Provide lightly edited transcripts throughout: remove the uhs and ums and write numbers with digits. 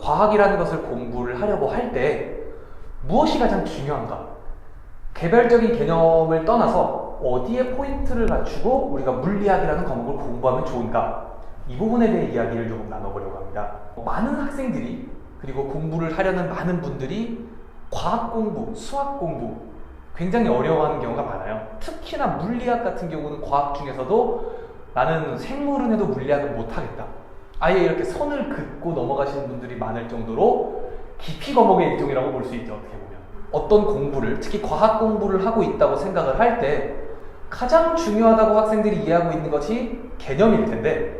과학이라는 것을 공부를 하려고 할 때 무엇이 가장 중요한가? 개별적인 개념을 떠나서 어디에 포인트를 갖추고 우리가 물리학이라는 과목을 공부하면 좋은가? 이 부분에 대해 이야기를 조금 나눠보려고 합니다. 많은 학생들이 그리고 공부를 하려는 많은 분들이 과학 공부, 수학 공부 굉장히 어려워하는 경우가 많아요. 특히나 물리학 같은 경우는 과학 중에서도 나는 생물은 해도 물리학은 못하겠다. 아예 이렇게 선을 긋고 넘어가시는 분들이 많을 정도로 깊이 거목의 일종이라고 볼 수 있죠. 어떻게 보면 어떤 공부를, 특히 과학 공부를 하고 있다고 생각을 할 때 가장 중요하다고 학생들이 이해하고 있는 것이 개념일 텐데,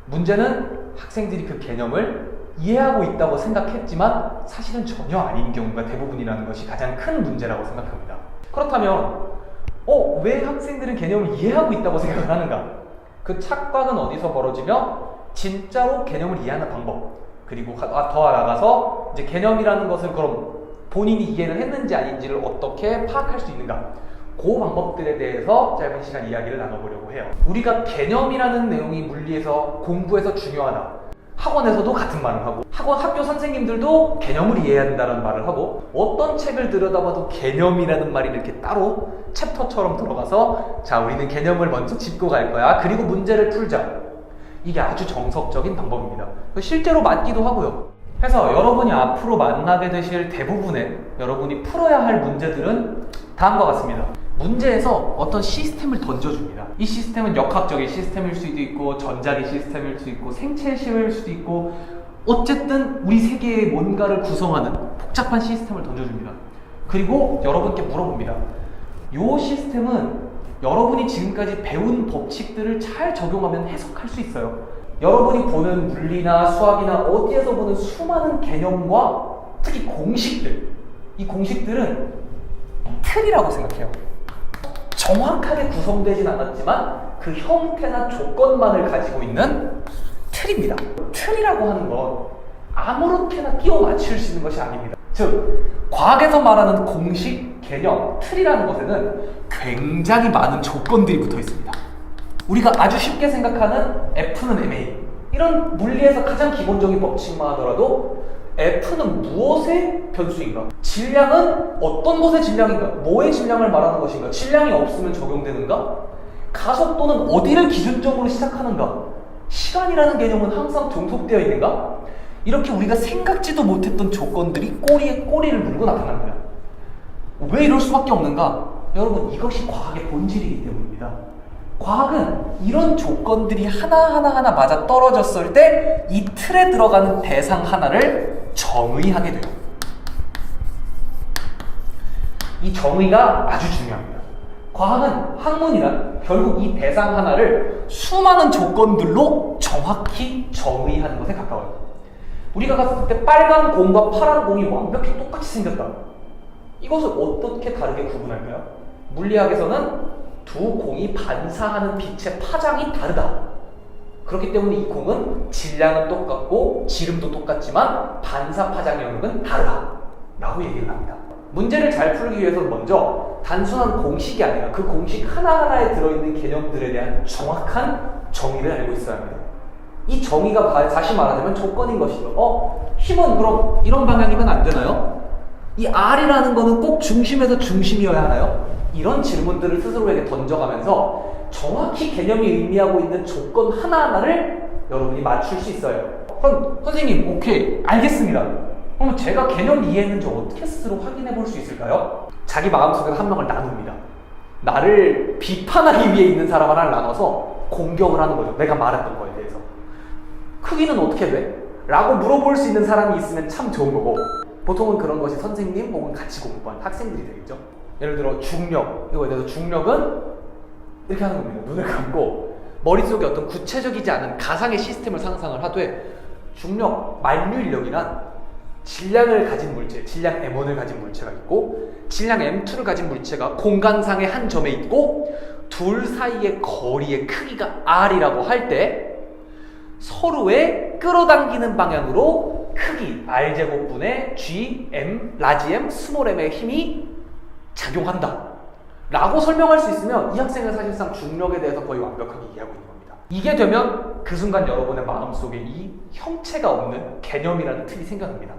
문제는 학생들이 그 개념을 이해하고 있다고 생각했지만 사실은 전혀 아닌 경우가 대부분이라는 것이 가장 큰 문제라고 생각합니다. 그렇다면 왜 학생들은 개념을 이해하고 있다고 생각을 하는가? 그 착각은 어디서 벌어지며 진짜로 개념을 이해하는 방법, 그리고 더 나아가서 이제 개념이라는 것을 그럼 본인이 이해를 했는지 아닌지를 어떻게 파악할 수 있는가? 그 방법들에 대해서 짧은 시간 이야기를 나눠보려고 해요. 우리가 개념이라는 내용이 물리에서 공부에서 중요하다, 학원에서도 같은 말을 하고 학교 선생님들도 개념을 이해해야 한다는 말을 하고, 어떤 책을 들여다봐도 개념이라는 말이 이렇게 따로 챕터처럼 들어가서 자, 우리는 개념을 먼저 짚고 갈 거야, 그리고 문제를 풀자. 이게 아주 정석적인 방법입니다. 실제로 맞기도 하고요. 그래서 여러분이 앞으로 만나게 되실 대부분의 여러분이 풀어야 할 문제들은 다음과 같습니다. 문제에서 어떤 시스템을 던져줍니다. 이 시스템은 역학적인 시스템일 수도 있고 전자기 시스템일 수도 있고 생체의 시스템일 수도 있고, 어쨌든 우리 세계의 뭔가를 구성하는 복잡한 시스템을 던져줍니다. 그리고 여러분께 물어봅니다. 이 시스템은 여러분이 지금까지 배운 법칙들을 잘 적용하면 해석할 수 있어요. 여러분이 보는 물리나 수학이나 어디에서 보는 수많은 개념과 특히 공식들, 이 공식들은 틀이라고 생각해요. 정확하게 구성되진 않았지만 그 형태나 조건만을 가지고 있는 틀입니다. 틀이라고 하는 건 아무렇게나 끼워 맞출 수 있는 것이 아닙니다. 즉, 과학에서 말하는 공식, 개념, 틀이라는 것에는 굉장히 많은 조건들이 붙어 있습니다. 우리가 아주 쉽게 생각하는 F는 ma, 이런 물리에서 가장 기본적인 법칙만 하더라도 F는 무엇의 변수인가? 질량은 어떤 것의 질량인가? 뭐의 질량을 말하는 것인가? 질량이 없으면 적용되는가? 가속도는 어디를 기준점으로 시작하는가? 시간이라는 개념은 항상 종속되어 있는가? 이렇게 우리가 생각지도 못했던 조건들이 꼬리에 꼬리를 물고 나타납니다. 왜 이럴 수밖에 없는가? 여러분, 이것이 과학의 본질이기 때문입니다. 과학은 이런 조건들이 하나하나 맞아 떨어졌을 때 이 틀에 들어가는 대상 하나를 정의하게 돼요. 이 정의가 아주 중요합니다. 과학은, 학문이란 결국 이 대상 하나를 수많은 조건들로 정확히 정의하는 것에 가까워요. 우리가 갔을 때 빨간 공과 파란 공이 완벽히 똑같이 생겼다. 이것을 어떻게 다르게 구분할까요? 물리학에서는 두 공이 반사하는 빛의 파장이 다르다. 그렇기 때문에 이 공은 질량은 똑같고 지름도 똑같지만 반사 파장 영역은 다르다 라고 얘기를 합니다. 문제를 잘 풀기 위해서는 먼저 단순한 공식이 아니라 그 공식 하나하나에 들어있는 개념들에 대한 정확한 정의를 알고 있어야 합니다. 이 정의가 다시 말하자면 조건인 것이죠. 힘은 그럼 이런 방향이면 안 되나요? 이 R이라는 거는 꼭 중심에서 중심이어야 하나요? 이런 질문들을 스스로에게 던져가면서 정확히 개념이 의미하고 있는 조건 하나하나를 여러분이 맞출 수 있어요. 그럼 선생님, 오케이, 알겠습니다. 그럼 제가 개념 이해했는지 어떻게 스스로 확인해 볼 수 있을까요? 자기 마음속에서 한 명을 나눕니다. 나를 비판하기 위해 있는 사람 하나를 나눠서 공격을 하는 거죠. 내가 말했던 거에 대해서. 크기는 어떻게 돼? 라고 물어볼 수 있는 사람이 있으면 참 좋은 거고, 보통은 그런 것이 선생님 혹은 같이 공부한 학생들이 되겠죠. 예를 들어 중력, 이거에 대해서 중력은 이렇게 하는 겁니다. 눈을 감고 머릿속에 어떤 구체적이지 않은 가상의 시스템을 상상을 하되, 중력 만유인력이란 질량을 가진 물체, 질량 M1을 가진 물체가 있고 질량 M2를 가진 물체가 공간상의 한 점에 있고 둘 사이의 거리의 크기가 R이라고 할 때 서로의 끌어당기는 방향으로 크기 R제곱분의 G, M, 라지 M, 스몰 m의 힘이 작용한다 라고 설명할 수 있으면 이 학생은 사실상 중력에 대해서 거의 완벽하게 이해하고 있는 겁니다. 이게 되면 그 순간 여러분의 마음속에 이 형체가 없는 개념이라는 틀이 생겨납니다.